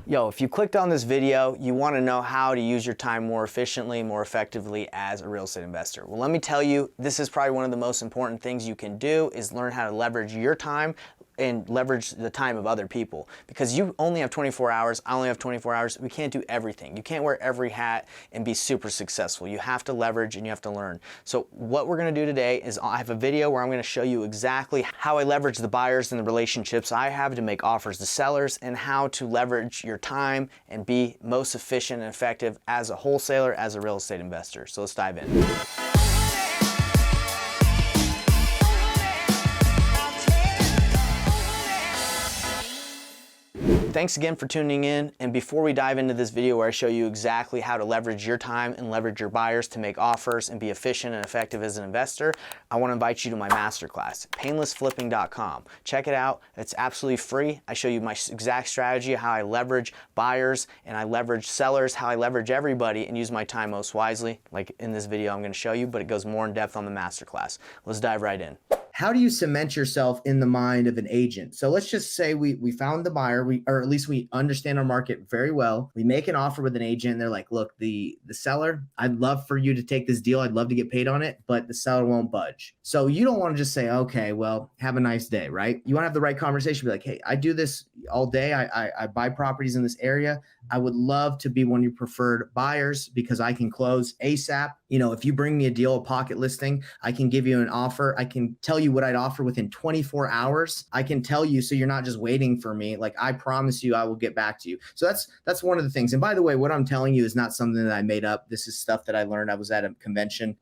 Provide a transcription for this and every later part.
Yo, if you clicked on this video, you want to know how to use your time more efficiently, more effectively as a real estate investor. Well, let me tell you, this is probably one of the most important things you can do is learn how to leverage your time and leverage the time of other people, because you only have 24 hours. I only have 24 hours. We can't do everything. You can't wear every hat and be super successful. You have to leverage and you have to learn. So what we're going to do today is I have a video where I'm going to show you exactly how I leverage the buyers and the relationships I have to make offers to sellers, and how to leverage your time and be most efficient and effective as a wholesaler, as a real estate investor. So let's dive in. Thanks again for tuning in, and before we dive into this video where I show you exactly how to leverage your time and leverage your buyers to make offers and be efficient and effective as an investor, I want to invite you to my masterclass, painlessflipping.com. Check it out. It's absolutely free. I show you my exact strategy, how I leverage buyers and I leverage sellers, how I leverage everybody and use my time most wisely, like in this video I'm going to show you, but it goes more in depth on the masterclass. Let's dive right in. How do you cement yourself in the mind of an agent? So let's just say we found the buyer, or at least we understand our market very well. We make an offer with an agent and they're like, look, the seller, I'd love for you to take this deal. I'd love to get paid on it, but the seller won't budge. So you don't want to just say, okay, well, have a nice day, right? You want to have the right conversation. Be like, hey, I do this all day. I buy properties in this area. I would love to be one of your preferred buyers because I can close ASAP. You know, if you bring me a deal, a pocket listing, I can give you an offer. I can tell you what I'd offer within 24 hours. I can tell you so you're not just waiting for me. Like, I promise you I will get back to you. So that's one of the things. And by the way, what I'm telling you is not something that I made up. This is stuff that I learned. I was at a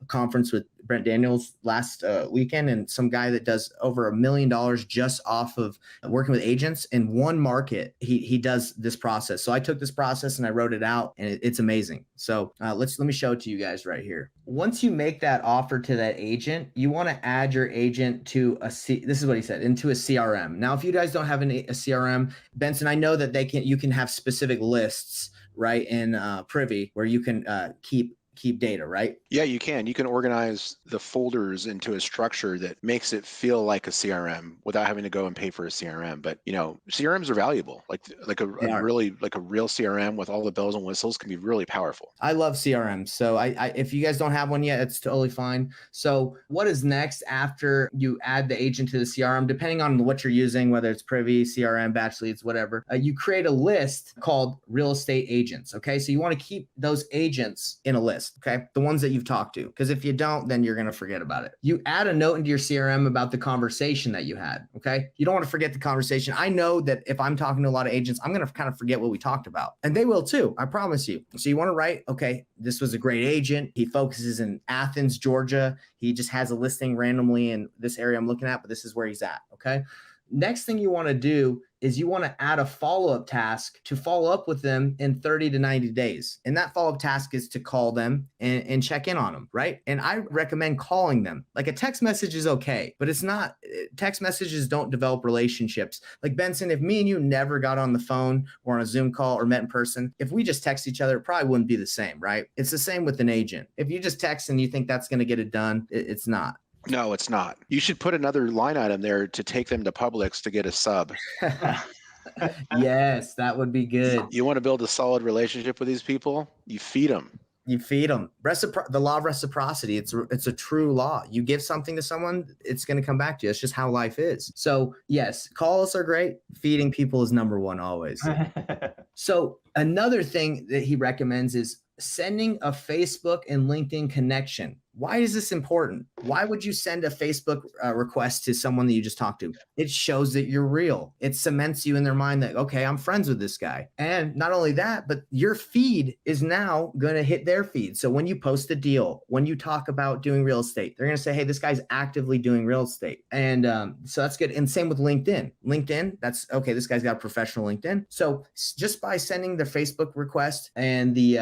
conference with Brent Daniels last weekend, and some guy that does over $1 million just off of working with agents in one market. He does this process. So I took this process and I wrote it out, and it's amazing. So let me show it to you guys right here. Once you make that offer to that agent, you want to add your agent to this is what he said, into a CRM. Now, if you guys don't have a CRM, Benson, I know that you can have specific lists, right, in Privy where you can keep data, right? Yeah, you can. You can organize the folders into a structure that makes it feel like a CRM without having to go and pay for a CRM. But you know, CRMs are valuable. Like a real CRM with all the bells and whistles can be really powerful. I love CRMs. So I if you guys don't have one yet, it's totally fine. So what is next after you add the agent to the CRM, depending on what you're using, whether it's Privy, CRM, Batch Leads, whatever, you create a list called real estate agents. Okay. So you want to keep those agents in a list. Okay. The ones that you've talked to, because if you don't, then you're going to forget about it. You add a note into your CRM about the conversation that you had. Okay. You don't want to forget the conversation. I know that if I'm talking to a lot of agents, I'm going to kind of forget what we talked about, and they will too. I promise you. So you want to write, okay, this was a great agent. He focuses in Athens, Georgia. He just has a listing randomly in this area I'm looking at, but this is where he's at. Okay. Next thing you want to do is you want to add a follow-up task to follow up with them in 30 to 90 days. And that follow-up task is to call them and check in on them, right? And I recommend calling them. Like, a text message is okay, but it's not, text messages don't develop relationships. Like, Benson, if me and you never got on the phone or on a Zoom call or met in person, if we just text each other, it probably wouldn't be the same, right? It's the same with an agent. If you just text and you think that's going to get it done, it's not. No, it's not. You should put another line item there to take them to Publix to get a sub. Yes, that would be good. You want to build a solid relationship with these people? You feed them. You feed them. The law of reciprocity. It's a true law. You give something to someone, it's going to come back to you. It's just how life is. So yes, calls are great. Feeding people is number one always. So another thing that he recommends is sending a Facebook and LinkedIn connection. Why is this important? Why would you send a Facebook request to someone that you just talked to? It shows that you're real. It cements you in their mind that, okay, I'm friends with this guy. And not only that, but your feed is now going to hit their feed. So when you post a deal, when you talk about doing real estate, they're going to say, hey, this guy's actively doing real estate. And so that's good. And same with LinkedIn. LinkedIn, that's okay. This guy's got a professional LinkedIn. So just by sending the Facebook request and the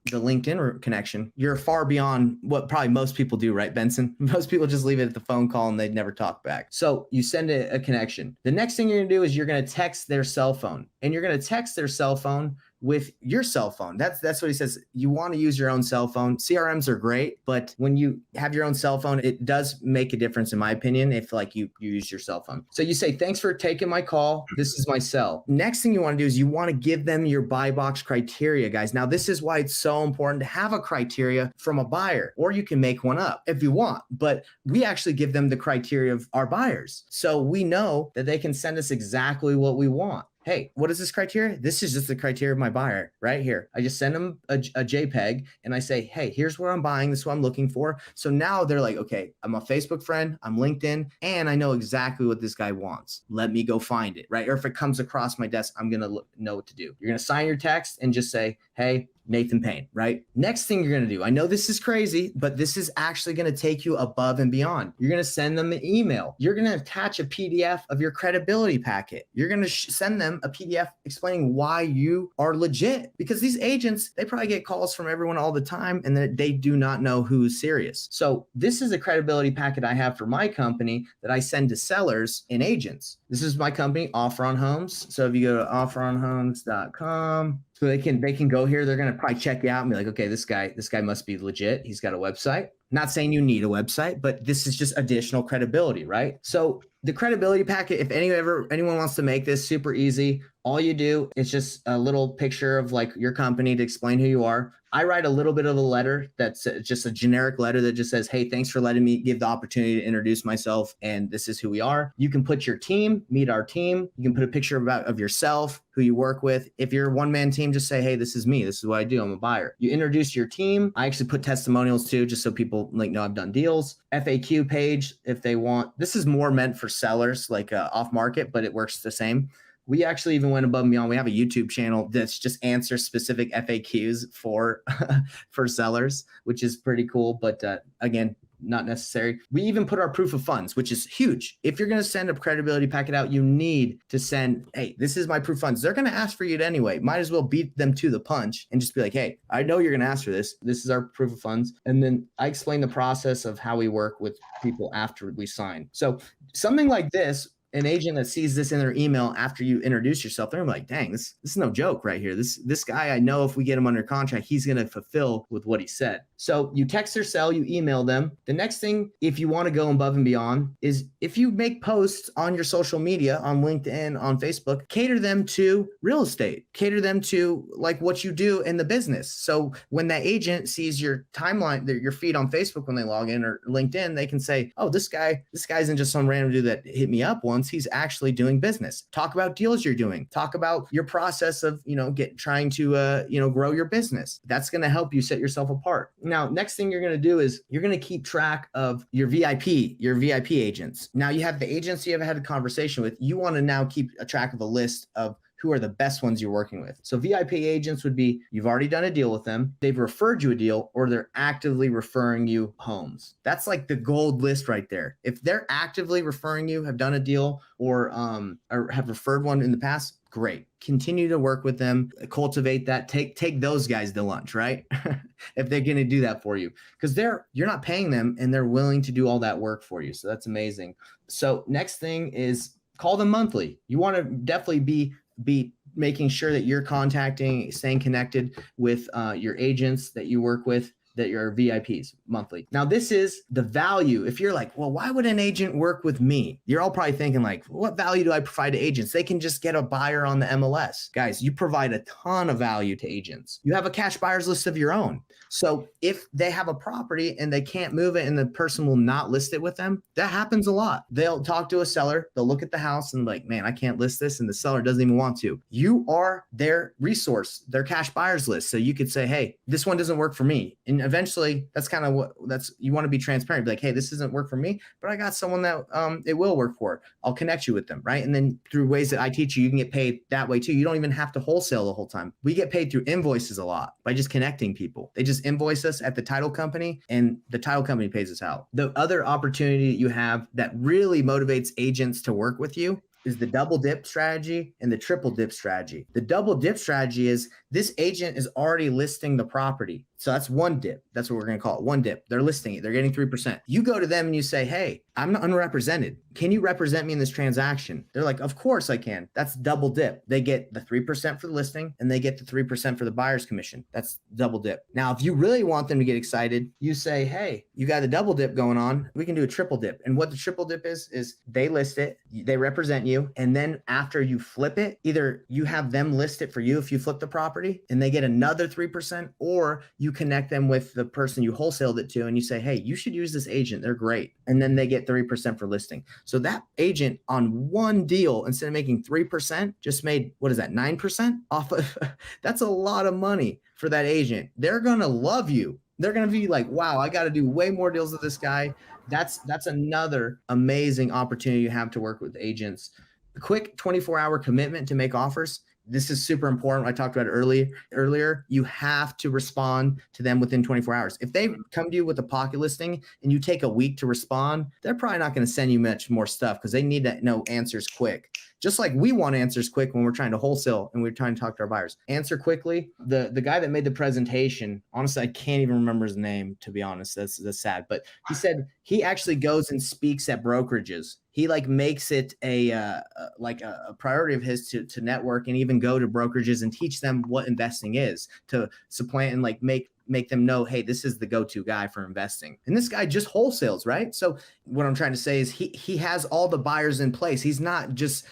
LinkedIn connection, you're far beyond what probably most people do, right, Benson? Most people just leave it at the phone call and they'd never talk back. So you send a connection. The next thing you're going to do is you're going to text their cell phone, and you're going to text their cell phone with your cell phone. That's what he says. You want to use your own cell phone. CRMs are great, but when you have your own cell phone, it does make a difference, in my opinion, if like you use your cell phone. So you say, thanks for taking my call. This is my cell. Next thing you want to do is you want to give them your buy box criteria, guys. Now, this is why it's so important to have a criteria from a buyer, or you can make one up if you want, but we actually give them the criteria of our buyers. So we know that they can send us exactly what we want. Hey, what is this criteria? This is just the criteria of my buyer right here. I just send them a JPEG and I say, hey, here's what I'm buying. This is what I'm looking for. So now they're like, okay, I'm a Facebook friend, I'm LinkedIn, and I know exactly what this guy wants. Let me go find it, right? Or if it comes across my desk, I'm going to know what to do. You're going to sign your text and just say, hey, Nathan Payne, right? Next thing you're going to do, I know this is crazy, but this is actually going to take you above and beyond. You're going to send them an email. You're going to attach a PDF of your credibility packet. You're going to send them a PDF explaining why you are legit, because these agents, they probably get calls from everyone all the time and they do not know who's serious. So this is a credibility packet I have for my company that I send to sellers and agents. This is my company, Offer on Homes. So if you go to offeronhomes.com, so they can go here. They're going to probably check you out and be like, okay, this guy must be legit. He's got a website. Not saying you need a website, but this is just additional credibility, right? So the credibility packet, if anyone wants to make this super easy, all you do is just a little picture of like your company to explain who you are. I write a little bit of a letter that's just a generic letter that just says, hey, thanks for letting me give the opportunity to introduce myself, and this is who we are. You can put your team, meet our team. You can put a picture of yourself, who you work with. If you're a one-man team, just say, hey, this is me. This is what I do. I'm a buyer. You introduce your team. I actually put testimonials too, just so people like know I've done deals. FAQ page if they want. This is more meant for sellers, like off market, but it works the same. We actually even went above and beyond. We have a YouTube channel that's just answers specific FAQs for for sellers, which is pretty cool. But again, not necessary. We even put our proof of funds, which is huge. If you're going to send a credibility packet out, you need to send, hey, this is my proof of funds. They're going to ask for it anyway. Might as well beat them to the punch and just be like, hey, I know you're going to ask for this. This is our proof of funds. And then I explain the process of how we work with people after we sign. So something like this, an agent that sees this in their email after you introduce yourself, they're like, dang, this is no joke right here. This guy, I know if we get him under contract, he's going to fulfill with what he said. So you text or sell, you email them. The next thing, if you want to go above and beyond, is if you make posts on your social media, on LinkedIn, on Facebook, cater them to real estate, cater them to like what you do in the business. So when that agent sees your timeline, your feed on Facebook, when they log in, or LinkedIn, they can say, oh, this guy isn't just some random dude that hit me up once. He's actually doing business. Talk about deals you're doing. Talk about your process of, trying to, grow your business. That's going to help you set yourself apart. Now, next thing you're going to do is you're going to keep track of your VIP agents. Now you have the agents you have had a conversation with. You want to now keep a track of a list of who are the best ones you're working with. So VIP agents would be, you've already done a deal with them, they've referred you a deal, or they're actively referring you homes. That's like the gold list right there. If they're actively referring you, have done a deal, or have referred one in the past, great. Continue to work with them, cultivate that, take those guys to lunch, right? If they're going to do that for you, because you're not paying them and they're willing to do all that work for you. So that's amazing. So next thing is call them monthly. You want to definitely be making sure that you're staying connected with your agents that you work with, that are VIPs monthly. Now, this is the value. If you're like, well, why would an agent work with me? You're all probably thinking like, what value do I provide to agents? They can just get a buyer on the MLS. Guys, you provide a ton of value to agents. You have a cash buyers list of your own. So if they have a property and they can't move it and the person will not list it with them, that happens a lot. They'll talk to a seller, they'll look at the house and like, man, I can't list this. And the seller doesn't even want to. You are their resource, their cash buyers list. So you could say, hey, this one doesn't work for me. And eventually that's kind of you want to be transparent. Be like, hey, this doesn't work for me, but I got someone that it will work for. I'll connect you with them, right? And then through ways that I teach you, you can get paid that way too. You don't even have to wholesale the whole time. We get paid through invoices a lot by just connecting people. They just invoice us at the title company and the title company pays us out. The other opportunity you have that really motivates agents to work with you is the double dip strategy and the triple dip strategy. The double dip strategy is this agent is already listing the property. So that's one dip. That's what we're going to call it. One dip. They're listing it. They're getting 3%. You go to them and you say, hey, I'm unrepresented. Can you represent me in this transaction? They're like, of course I can. That's double dip. They get the 3% for the listing and they get the 3% for the buyer's commission. That's double dip. Now, if you really want them to get excited, you say, hey, you got a double dip going on. We can do a triple dip. And what the triple dip is they list it, they represent you. And then after you flip it, either you have them list it for you if you flip the property and they get another 3%, or you connect them with the person you wholesaled it to and you say, hey, you should use this agent. They're great. And then they get 3% for listing. So that agent on one deal, instead of making 3%, just made, what is that, 9% off of, that's a lot of money for that agent. They're going to love you. They're going to be like, wow, I got to do way more deals with this guy. That's another amazing opportunity you have to work with agents. A quick 24-hour commitment to make offers. This is super important. I talked about it earlier. You have to respond to them within 24 hours. If they come to you with a pocket listing and you take a week to respond, they're probably not going to send you much more stuff because they need to know answers quick. Just like we want answers quick when we're trying to wholesale and we're trying to talk to our buyers. Answer quickly. The guy that made the presentation, honestly, I can't even remember his name, to be honest. That's sad. But he said he actually goes and speaks at brokerages. He like makes it a priority of his to network and even go to brokerages and teach them what investing is, to supplant and like make them know, hey, this is the go-to guy for investing. And this guy just wholesales, right? So what I'm trying to say is he has all the buyers in place. He's not just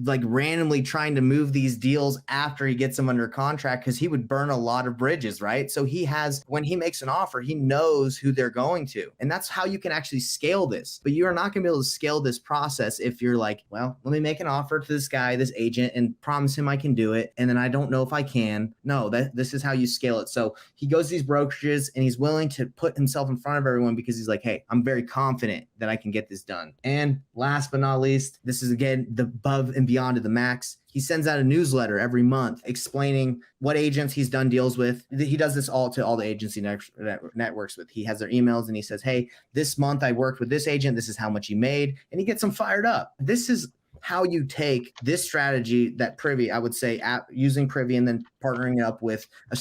like randomly trying to move these deals after he gets them under contract, because he would burn a lot of bridges, right? So he has, when he makes an offer, he knows who they're going to. And that's how you can actually scale this. But you're not going to be able to scale this process if you're like, well, let me make an offer to this guy, this agent, and promise him I can do it, and then I don't know if I can. No, this is how you scale it. So he goes to these brokerages and he's willing to put himself in front of everyone because he's like, hey, I'm very confident that I can get this done. And last but not least, this is again the above and beyond of the max. He sends out a newsletter every month explaining what agents he's done deals with. He does this all to all the agency networks with. He has their emails and he says, hey, this month I worked with this agent. This is how much he made. And he gets them fired up. This is how you take this strategy that Privy, I would say, using Privy and then partnering up with a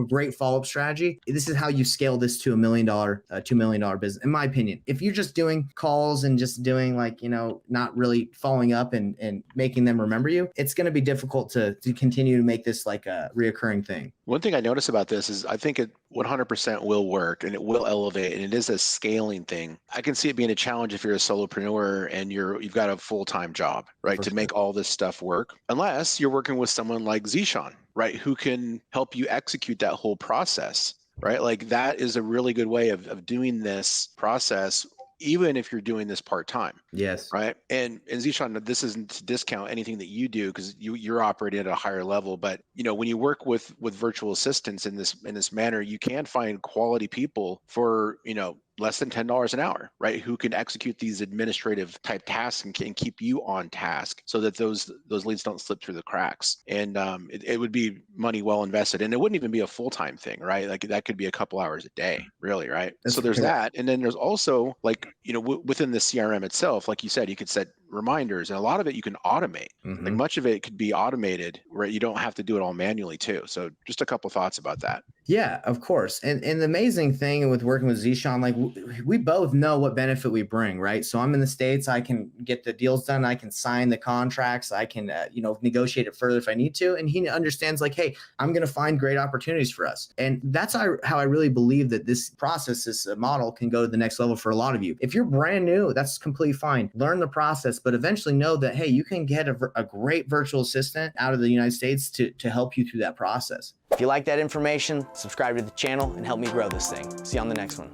great follow-up strategy. This is how you scale this to $1 million, $2 million business, in my opinion. If you're just doing calls and just doing like, not really following up and making them remember you, it's going to be difficult to continue to make this like a reoccurring thing. One thing I notice about this is I think it 100% will work and it will elevate, and it is a scaling thing. I can see it being a challenge if you're a solopreneur and you've got a full-time job, right, to make all this stuff work, unless you're working with someone like Zishan, right, who can help you execute that whole process, right? Like that is a really good way of doing this process, even if you're doing this part-time. Yes. Right. And Zishan, this isn't to discount anything that you do because you're operating at a higher level. But, when you work with virtual assistants in this manner, you can find quality people for, less than $10 an hour, right? Who can execute these administrative type tasks and can keep you on task so that those leads don't slip through the cracks. And it would be money well invested. And it wouldn't even be a full-time thing, right? Like that could be a couple hours a day, really, right? So there's that. And then there's also like, within the CRM itself, like you said, you could set reminders, and a lot of it you can automate. Mm-hmm. Like much of it could be automated where you don't have to do it all manually too. So just a couple thoughts about that. Yeah, of course. And the amazing thing with working with Zishan, like we both know what benefit we bring, right? So I'm in the States, I can get the deals done. I can sign the contracts. I can, negotiate it further if I need to. And he understands like, hey, I'm going to find great opportunities for us. And that's how I really believe that this process, this model can go to the next level for a lot of you. If you're brand new, that's completely fine. Learn the process, but eventually know that, hey, you can get a great virtual assistant out of the United States to help you through that process. If you like that information, subscribe to the channel and help me grow this thing. See you on the next one.